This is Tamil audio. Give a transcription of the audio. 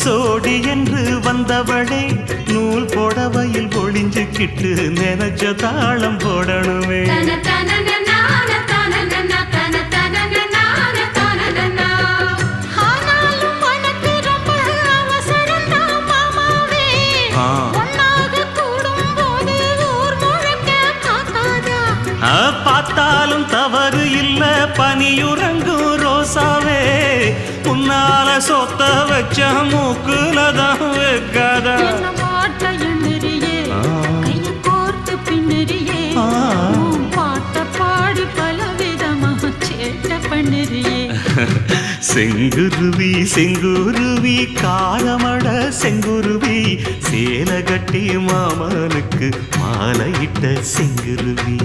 சோடி என்று வந்தவளே நூல் புடவையில் ஒளிஞ்சுக்கிட்டு நினைச்ச தாளம் போடணுமே. பார்த்தாலும் தவறு இல்ல பனியுறங்கும் ரோசாவே உன்னால சொத்த வச்ச மூக்குலதான் வைக்காதா. செங்குருவி செங்குருவி காலமட செங்குருவி சேல கட்டி மாமனுக்கு மாலையிட்ட செங்குருவி.